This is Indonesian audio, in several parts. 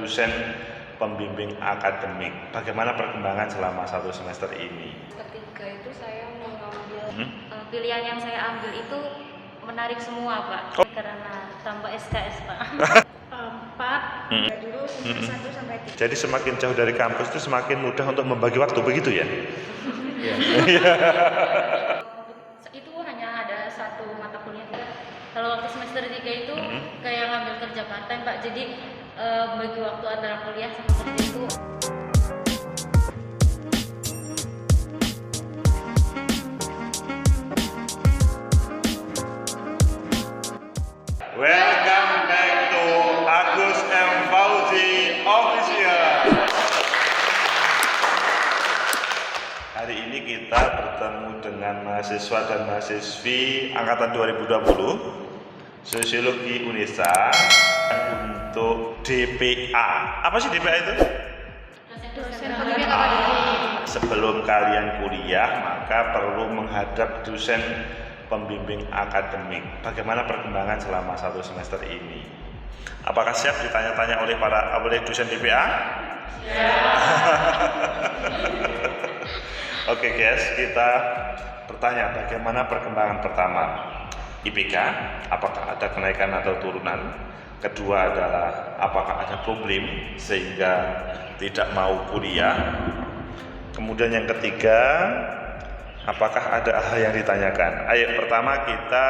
dosen pembimbing akademik. Bagaimana perkembangan selama 1 semester ini? Ketiga itu saya mengambil pilihan yang saya ambil itu menarik semua, Pak. Karena tambah SKS, Pak. 4 dulu semester 1 sampai 3. Jadi semakin jauh dari kampus itu semakin mudah untuk membagi waktu, begitu ya? Itu hanya ada satu mata kuliah. Kalau waktu semester 3 itu kayak ngambil kerja part-time, Pak. Jadi bagi waktu antara kuliah sama kerja itu Welcome back to Agus M. Fauzi Official. Hari ini kita bertemu dengan mahasiswa dan mahasiswi angkatan 2020 Sosiologi Unesa untuk DPA. Apa sih DPA itu? dosen pembimbing akademik. Sebelum kalian kuliah, maka perlu menghadap dosen pembimbing akademik. Bagaimana perkembangan selama 1 semester ini? Apakah siap ditanya-tanya oleh dosen DPA? Oke guys, kita bertanya bagaimana perkembangan pertama IPK, apakah ada kenaikan atau turunan? Kedua adalah apakah ada problem sehingga tidak mau kuliah? Kemudian yang ketiga, apakah ada hal yang ditanyakan? Ayo pertama kita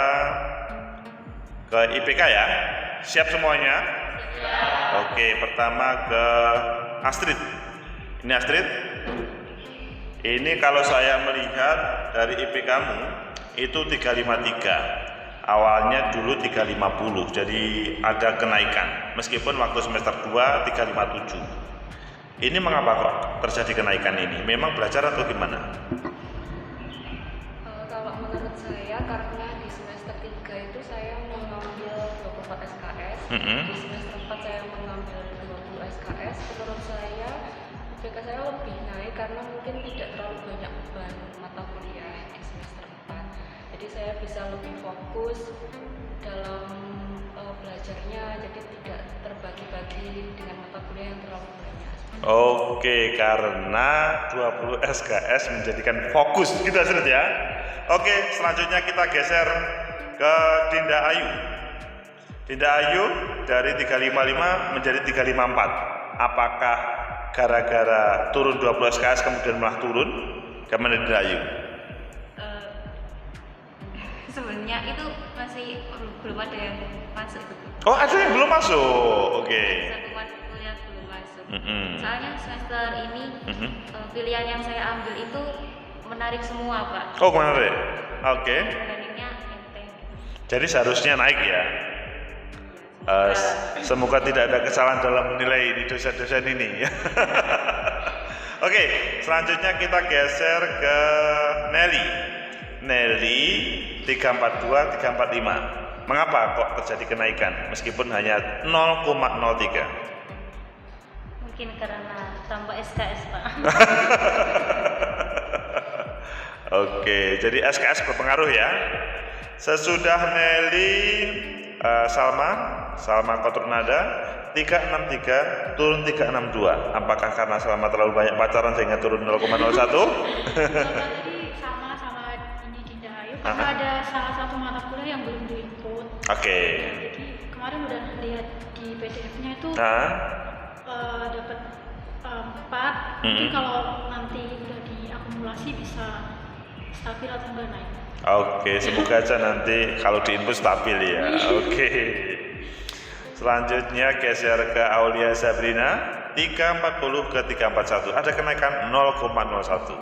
ke IPK ya. Siap semuanya? Oke, pertama ke Astrid. Ini Astrid. Ini kalau saya melihat dari IPK-mu itu 353. Awalnya dulu 350, jadi ada kenaikan. Meskipun waktu semester 2 357. Ini mengapa kok terjadi kenaikan ini? Memang belajar atau gimana? Kalau menurut saya karena di semester 3 itu saya mengambil 24 SKS. Di semester 4 saya mengambil 20 SKS. Menurut saya IPK saya lebih naik karena mungkin tidak terlalu banyak beban mata kuliah di semester 4. Jadi saya bisa lebih fokus dalam belajarnya, jadi tidak terbagi-bagi dengan mata kuliah yang terlalu banyak. Oke, karena 20 SKS menjadikan fokus gitu Astrid ya. Oke, selanjutnya kita geser ke Dinda Ayu. Dinda Ayu dari 355 menjadi 354. Apakah gara-gara turun 20 SKS kemudian malah turun? Gimana Dinda Ayu? Sebenarnya itu masih belum ada yang masuk. Oh, ada yang belum masuk. Oke. Satu mata kuliah belum masuk. Soalnya semester ini pilihan yang saya ambil itu menarik semua, Pak. Oh, menarik. Oke. Dibandingnya enteng. Jadi seharusnya naik ya. Semoga tidak ada kesalahan dalam menilai di dosen-dosen ini. Oke, selanjutnya kita geser ke Nelly. Nelly 342, 345. Mengapa kok terjadi kenaikan meskipun hanya 0,03? Mungkin karena tambah SKS, Pak. Oke, jadi SKS berpengaruh ya. Sesudah Nelly, Salma Kotrunada 363 turun 362. Apakah karena Salma terlalu banyak pacaran sehingga turun 0,01? Tadi sama ini Dinda Ayu karena ada salah satu mata kuliah yang belum diinput. Oke. Jadi kemarin udah lihat di PDF-nya itu dapat 4. Mungkin kalau nanti udah diakumulasi bisa stabil atau enggak naik. Oke, semoga aja nanti kalau diinput stabil ya. Oke. Selanjutnya geser ke Aulia Sabrina 340 ke 341. Ada kenaikan 0,01.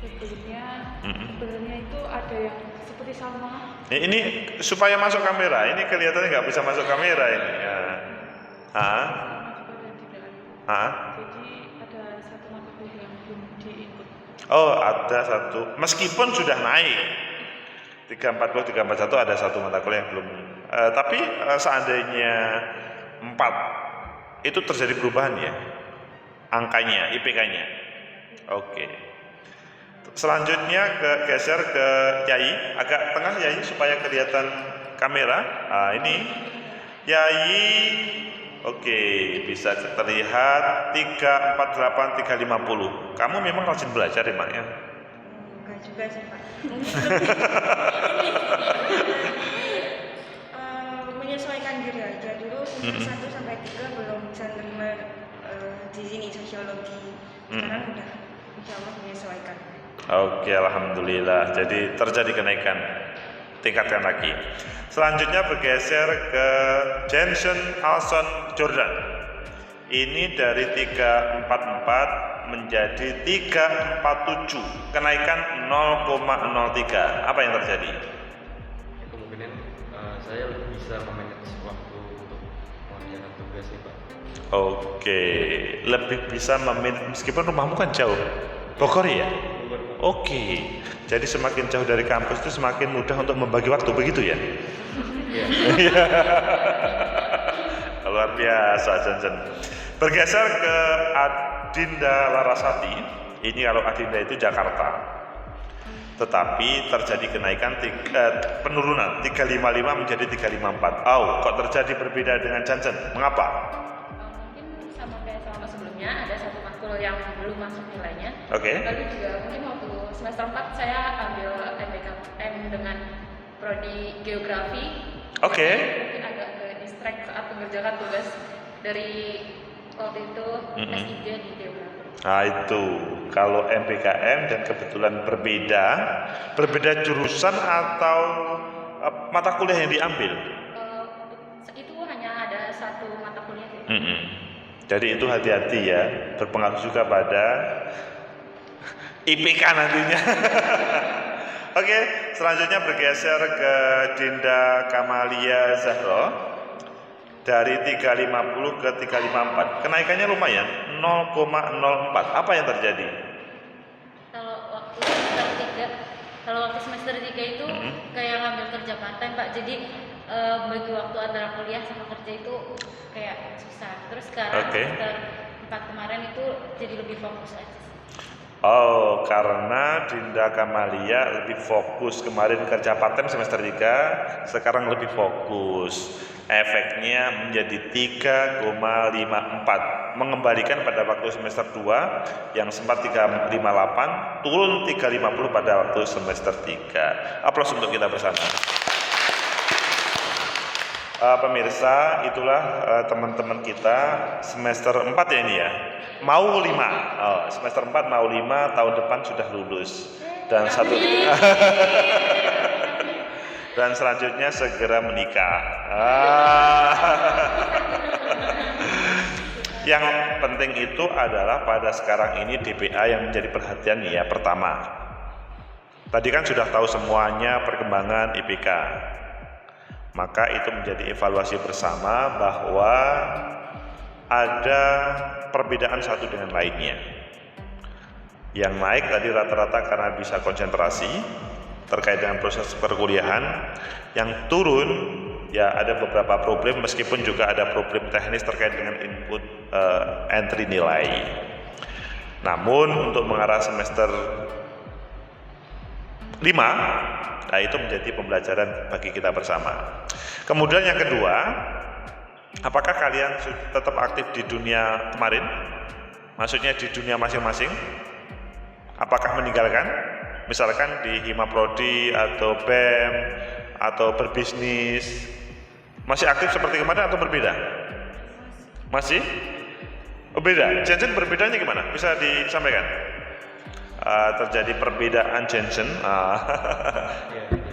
Sebelumnya itu ada yang seperti sama. Ini supaya masuk kamera. Ini kelihatannya nggak bisa masuk kamera ini. Ya. Jadi ada satu mata kuliah yang belum diinput. Oh, ada satu. Meskipun sudah naik 340, 341 ada satu mata kuliah yang belum. Tapi seandainya 4 itu terjadi perubahan ya, angkanya, IPK-nya. Oke. Selanjutnya geser ke Yai, agak tengah Yai supaya kelihatan kamera. Ini Yai Oke, bisa terlihat 348, 350. Kamu memang rajin belajar emangnya? Enggak juga sih Pak. Menyesuaikan diri aja dulu semester 1 sampai 3 belum bisa nerima di sini sosiologi. Sekarang udah insya Allah menyesuaikan. Oke, alhamdulillah. Jadi terjadi kenaikan. Tingkatkan lagi. Selanjutnya bergeser ke Jensen Alson Jordan. Ini dari 344 menjadi 347. Kenaikan 0,03. Apa yang terjadi? Kemungkinan saya lebih bisa memanage waktu untuk mengerjakan tugas sih Pak. Oke, lebih bisa meskipun rumahmu kan jauh. Bogor ya? Oke, jadi semakin jauh dari kampus itu semakin mudah untuk membagi waktu, begitu ya? Iya. Luar biasa, Jensen. Bergeser ke Adinda Larasati. Ini kalau Adinda itu Jakarta. Tetapi terjadi kenaikan penurunan 355 menjadi 354. Kok terjadi berbeda dengan Jensen? Mengapa? Mungkin sama kayak selama sebelumnya ada satu matkul yang belum masuk nilainya. Oke. Lalu juga mungkin waktu semester 4 saya ambil MBKM dengan prodi geografi. Oke. Mungkin agak ke distract saat mengerjakan tugas dari waktu itu S3 di geografi. Nah itu, kalau MBKM dan kebetulan berbeda jurusan atau mata kuliah yang diambil? Itu hanya ada satu mata kuliah. Jadi itu hati-hati ya, berpengaruh juga pada IPK nantinya. Oke, selanjutnya bergeser ke Dinda Kamalia Zahro. Dari 350 ke 354. Kenaikannya lumayan, 0,04. Apa yang terjadi? Kalau waktu semester 3 itu kayak ngambil kerja part-time Pak. Jadi bagi waktu antara kuliah sama kerja itu kayak susah. Terus sekarang semester 4 kemarin itu jadi lebih fokus aja. Karena Dinda Kamalia lebih fokus. Kemarin kerja part-time semester 3, sekarang lebih fokus. Efeknya menjadi 3,54. Mengembalikan pada waktu semester 2 yang sempat 358, turun 350 pada waktu semester 3. Aplaus untuk kita bersama. Pemirsa, itulah teman-teman kita semester 4 ya ini ya. Mau 5. Semester 4 mau 5, tahun depan sudah lulus. Dan dan selanjutnya segera menikah. Yang penting itu adalah pada sekarang ini DPA yang menjadi perhatian ya. Pertama, tadi kan sudah tahu semuanya perkembangan IPK. Maka itu menjadi evaluasi bersama bahwa ada perbedaan satu dengan lainnya. Yang naik tadi rata-rata karena bisa konsentrasi terkait dengan proses perkuliahan. Yang turun ya ada beberapa problem, meskipun juga ada problem teknis terkait dengan input entry nilai. Namun untuk mengarah semester 5, nah itu menjadi pembelajaran bagi kita bersama. Kemudian yang kedua, apakah kalian tetap aktif di dunia kemarin? Maksudnya di dunia masing-masing? Apakah meninggalkan? Misalkan di Himaprodi atau BEM atau berbisnis, masih aktif seperti kemarin atau berbeda? Masih? Beda. Jensen berbedanya gimana? Bisa disampaikan? Terjadi perbedaan Jensen. Ya, jadi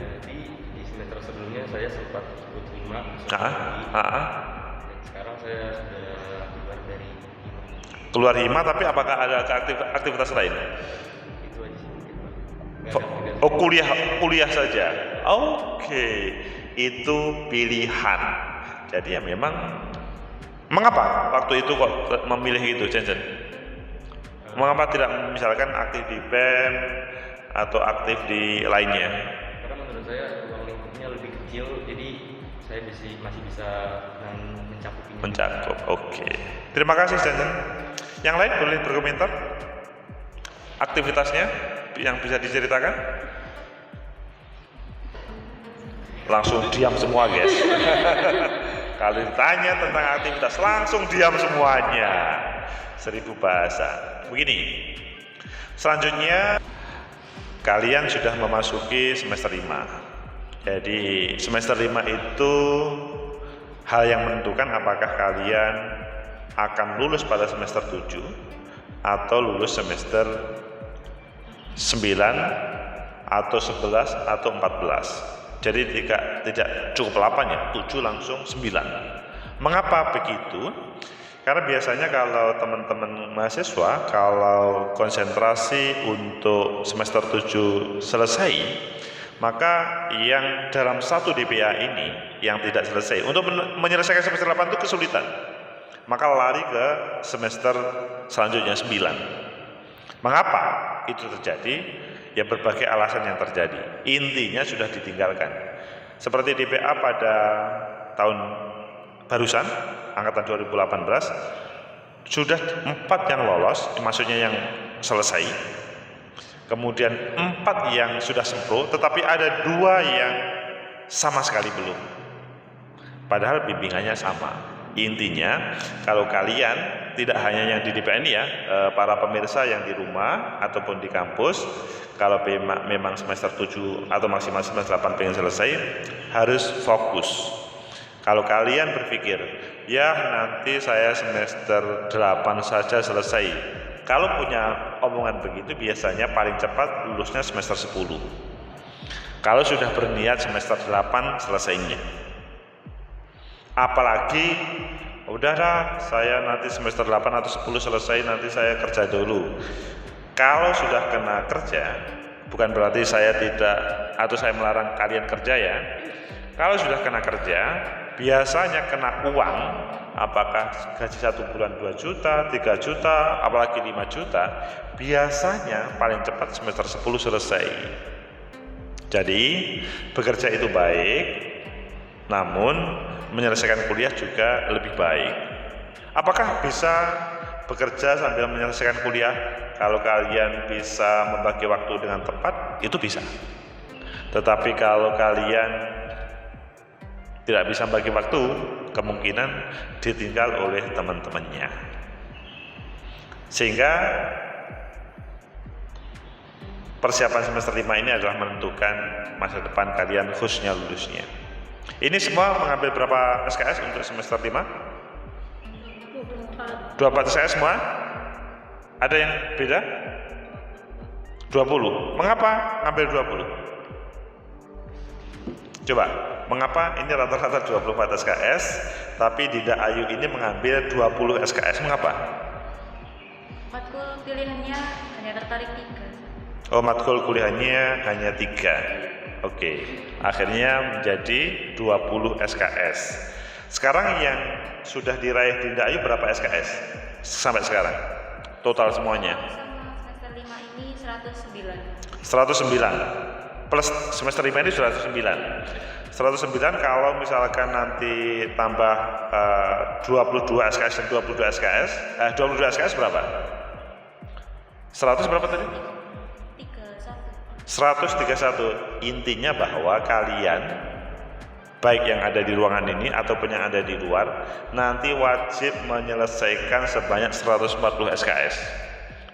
di semester sebelumnya saya sempat ikut 5 dan sekarang saya sudah keluar dari 5. Keluar 5, tapi apakah ada aktivitas lain? Itu aja sih mungkin Pak. Kuliah saja. Oke. Itu pilihan. Jadi ya memang, mengapa waktu itu kok memilih itu, Jensen? Mengapa tidak misalkan aktif di BEM atau aktif di lainnya? Karena menurut saya ruang lingkupnya lebih kecil, jadi saya masih bisa mencakup. Oke. Terima kasih, Jensen. Yang lain boleh berkomentar? Aktivitasnya yang bisa diceritakan? Langsung diam semua, guys. Kalau ditanya tentang aktivitas langsung diam semuanya. 1000 bahasa. Begini. Selanjutnya kalian sudah memasuki semester 5. Jadi semester 5 itu hal yang menentukan apakah kalian akan lulus pada semester 7 atau lulus semester 9 atau 11 atau 14. Jadi tidak cukup 8 ya, 7 langsung 9. Mengapa begitu? Karena biasanya kalau teman-teman mahasiswa kalau konsentrasi untuk semester 7 selesai, maka yang dalam satu DPA ini yang tidak selesai untuk menyelesaikan semester 8 itu kesulitan. Maka lari ke semester selanjutnya 9. Mengapa itu terjadi? Ya berbagai alasan yang terjadi. Intinya sudah ditinggalkan. Seperti DPA pada tahun barusan, angkatan 2018, sudah 4 yang lolos, maksudnya yang selesai. Kemudian 4 yang sudah sempro, tetapi ada 2 yang sama sekali belum. Padahal bimbingannya sama. Intinya, kalau kalian tidak hanya yang di DPN ya, para pemirsa yang di rumah ataupun di kampus, kalau memang semester 7 atau maksimal semester 8 pengen selesai, harus fokus. Kalau kalian berpikir, ya nanti saya semester 8 saja selesai. Kalau punya omongan begitu, biasanya paling cepat lulusnya semester 10. Kalau sudah berniat semester 8 selesainya. Apalagi udahlah saya nanti semester 8 atau 10 selesai, nanti saya kerja dulu. Kalau sudah kena kerja, bukan berarti saya tidak atau saya melarang kalian kerja ya. Kalau sudah kena kerja, biasanya kena uang, apakah gaji 1 bulan 2 juta, 3 juta, apalagi 5 juta, biasanya paling cepat semester 10 selesai. Jadi bekerja itu baik, namun menyelesaikan kuliah juga lebih baik. Apakah bisa bekerja sambil menyelesaikan kuliah? Kalau kalian bisa membagi waktu dengan tepat, itu bisa. Tetapi kalau kalian tidak bisa bagi waktu, kemungkinan ditinggal oleh teman-temannya. Sehingga persiapan semester 5 ini adalah menentukan masa depan kalian, khususnya lulusnya. Ini semua mengambil berapa SKS untuk semester 5? 24 SKS semua? Ada yang beda? 20. Mengapa ngambil 20? Coba, mengapa ini rata-rata 24 SKS, tapi Dinda Ayu ini mengambil 20 SKS? Mengapa? Matkul pilihannya hanya tertarik 3. Oh, matkul kuliahnya hanya 3. Oke, akhirnya menjadi 20 SKS. Sekarang yang sudah diraih Dinda Ayu berapa SKS sampai sekarang? Total semuanya? Sama semester 5 ini 109. 109. Plus semester 5 ini 109. 109 kalau misalkan nanti tambah 22 SKS dan 22 SKS, 22 SKS berapa? 100 berapa tadi? 131. Intinya bahwa kalian baik yang ada di ruangan ini ataupun yang ada di luar nanti wajib menyelesaikan sebanyak 140 SKS.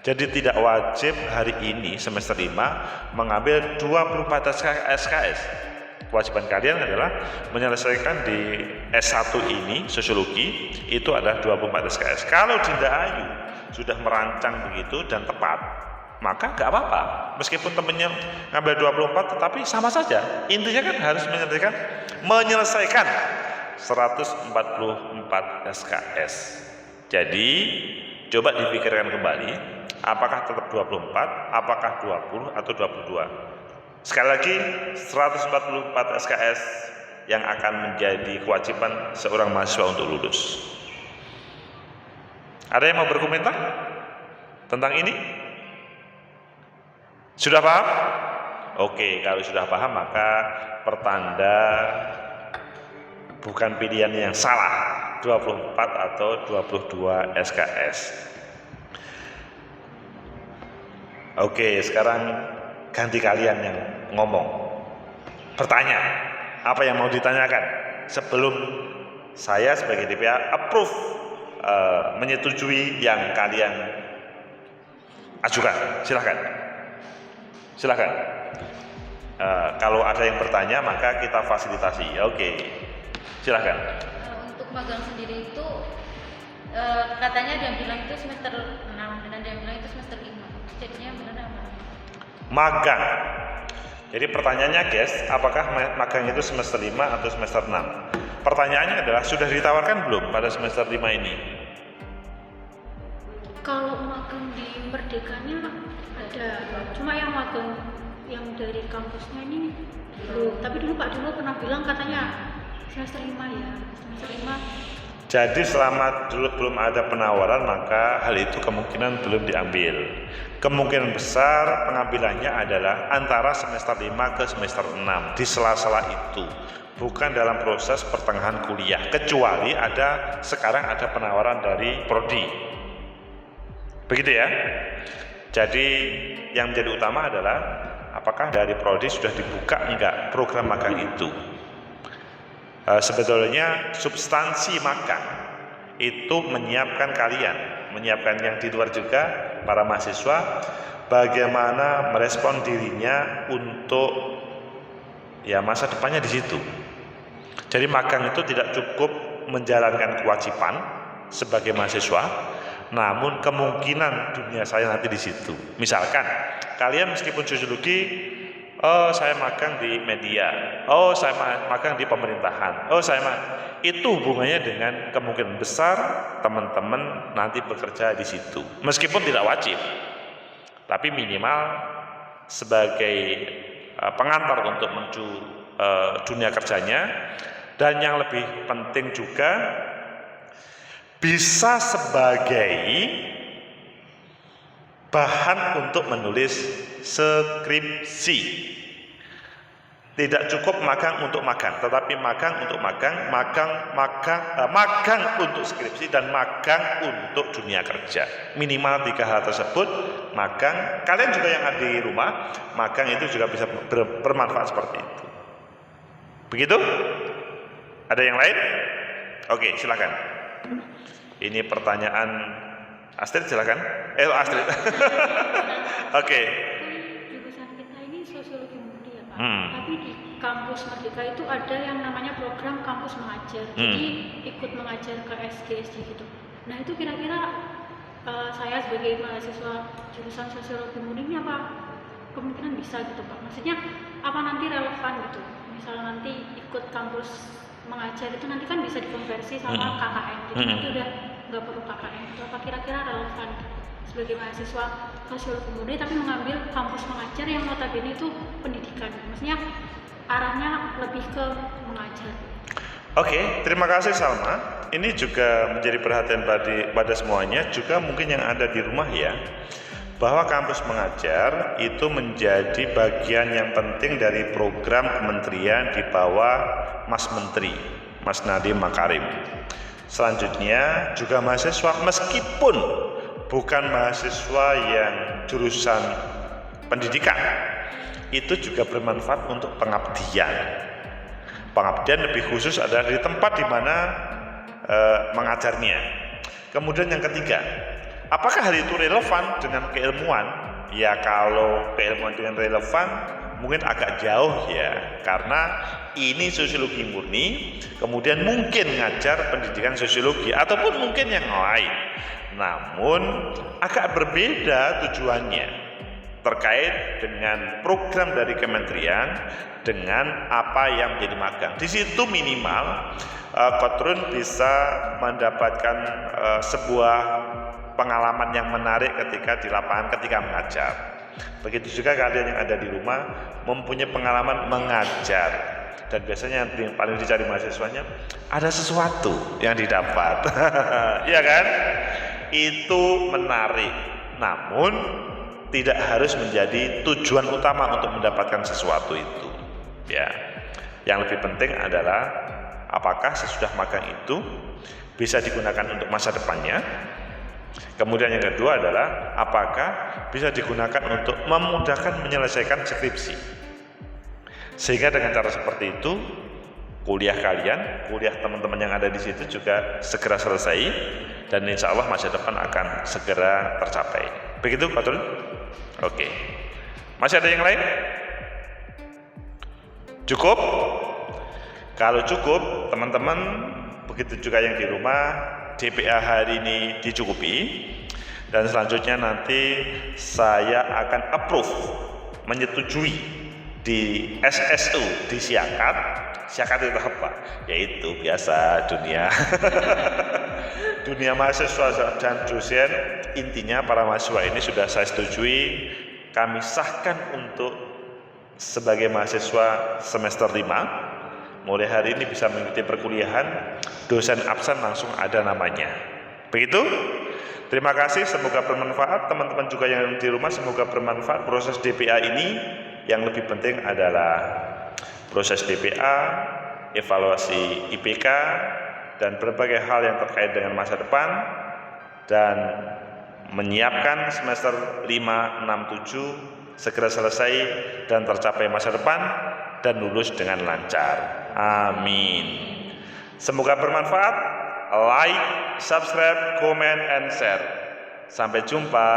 Jadi tidak wajib hari ini semester 5 mengambil 24 SKS. Kewajiban kalian adalah menyelesaikan di S1 ini sosiologi itu adalah 24 SKS. Kalau Dinda Ayu sudah merancang begitu dan tepat, maka gak apa-apa. Meskipun temennya ngambil 24 tetapi sama saja. Intinya kan harus menyelesaikan 144 SKS. Jadi coba dipikirkan kembali, apakah tetap 24, apakah 20 atau 22. Sekali lagi 144 SKS yang akan menjadi kewajiban seorang mahasiswa untuk lulus. Ada yang mau berkomentar tentang ini? Sudah paham? Oke, kalau sudah paham maka pertanda bukan pilihan yang salah, 24 atau 22 SKS. Oke, sekarang ganti kalian yang ngomong. Bertanya, apa yang mau ditanyakan sebelum saya sebagai DPA approve, menyetujui yang kalian ajukan. Silahkan. Kalau ada yang bertanya maka kita fasilitasi. Oke. Silahkan. Untuk magang sendiri itu katanya ada yang bilang itu semester 6 dan ada yang bilang itu semester 5. Jadinya benar apa? Magang. Jadi pertanyaannya guys, apakah magang itu semester 5 atau semester 6? Pertanyaannya adalah sudah ditawarkan belum pada semester 5 ini? Kalau magang di Merdekanya ada, cuma yang magang yang dari kampusnya ini belum. Tapi dulu Pak Dulu pernah bilang katanya semester 5 ya, semester 5. Jadi selama dulu belum ada penawaran maka hal itu kemungkinan belum diambil. Kemungkinan besar pengambilannya adalah antara semester 5 ke semester 6, di sela-sela itu. Bukan dalam proses pertengahan kuliah, kecuali sekarang ada penawaran dari prodi. Begitu ya. Jadi yang menjadi utama adalah apakah dari prodi sudah dibuka enggak program magang itu. Sebetulnya substansi magang itu menyiapkan kalian, menyiapkan yang di luar juga, para mahasiswa, bagaimana merespon dirinya untuk ya masa depannya di situ. Jadi magang itu tidak cukup menjalankan kewajiban sebagai mahasiswa, namun kemungkinan dunia saya nanti di situ. Misalkan kalian meskipun sosiologi, saya magang di media, saya magang di pemerintahan, itu hubungannya dengan kemungkinan besar teman-teman nanti bekerja di situ. Meskipun tidak wajib, tapi minimal sebagai pengantar untuk menuju dunia kerjanya. Dan yang lebih penting juga bisa sebagai bahan untuk menulis skripsi. Tidak cukup magang untuk magang, tetapi magang untuk magang untuk skripsi dan magang untuk dunia kerja. Minimal 3 hal tersebut, magang. Kalian juga yang ada di rumah, magang itu juga bisa bermanfaat seperti itu. Begitu? Ada yang lain? Oke, silakan. Ini pertanyaan Astrid, silakan. Astrid. Oke. Jurusan kita ini sosiologi murni ya Pak. Tapi di kampus Merdeka itu ada yang namanya program kampus mengajar. Jadi ikut mengajar ke SD gitu. Nah itu kira-kira saya sebagai mahasiswa jurusan sosiologi murni ini apa kemungkinan bisa gitu Pak? Maksudnya apa nanti relevan gitu? Misalnya nanti ikut kampus mengajar itu nanti kan bisa dikonversi sama KKN gitu. Nanti udah nggak perlu KKN itu. Apa kira-kira relevan sebagai mahasiswa sosiologi murni tapi mengambil kampus mengajar yang notabene itu pendidikan, maksudnya arahnya lebih ke mengajar. Oke, terima kasih Salma. Ini juga menjadi perhatian pada semuanya, juga mungkin yang ada di rumah ya, bahwa kampus mengajar itu menjadi bagian yang penting dari program kementerian di bawah Mas Menteri, Mas Nadiem Makarim. Selanjutnya juga mahasiswa meskipun bukan mahasiswa yang jurusan pendidikan, itu juga bermanfaat untuk pengabdian. Pengabdian lebih khusus adalah di tempat di mana mengajarnya. Kemudian yang ketiga, apakah hal itu relevan dengan keilmuan? Ya kalau keilmuan dengan relevan mungkin agak jauh ya, karena ini sosiologi murni, kemudian mungkin ngajar pendidikan sosiologi ataupun mungkin yang lain. Namun agak berbeda tujuannya terkait dengan program dari kementerian dengan apa yang menjadi magang. Di situ minimal Kotrun bisa mendapatkan sebuah pengalaman yang menarik ketika di lapangan ketika mengajar. Begitu juga kalian yang ada di rumah mempunyai pengalaman mengajar, dan biasanya yang paling dicari mahasiswanya ada sesuatu yang didapat. Iya kan? Itu menarik, namun tidak harus menjadi tujuan utama untuk mendapatkan sesuatu itu. Ya, yang lebih penting adalah apakah sesudah magang itu bisa digunakan untuk masa depannya. Kemudian yang kedua adalah apakah bisa digunakan untuk memudahkan menyelesaikan skripsi. Sehingga dengan cara seperti itu kuliah kalian, kuliah teman-teman yang ada di situ juga segera selesai, dan insya Allah masa depan akan segera tercapai. Begitu, Fatul? Oke. Masih ada yang lain? Cukup? Kalau cukup, teman-teman, begitu juga yang di rumah, DPA hari ini dicukupi, dan selanjutnya nanti saya akan approve, menyetujui di SSU, di Siakat. Siakat itu apa? Yaitu biasa dunia mahasiswa dan dosen. Intinya para mahasiswa ini sudah saya setujui, kami sahkan untuk sebagai mahasiswa semester 5. Mulai hari ini bisa mengikuti perkuliahan, dosen absen langsung ada namanya. Begitu? Terima kasih, semoga bermanfaat. Teman-teman juga yang di rumah, semoga bermanfaat proses DPA ini. Yang lebih penting adalah proses DPA, evaluasi IPK, dan berbagai hal yang terkait dengan masa depan, dan menyiapkan semester 5, 6, 7 segera selesai dan tercapai masa depan dan lulus dengan lancar. Amin. Semoga bermanfaat. Like, subscribe, comment, and share. Sampai jumpa.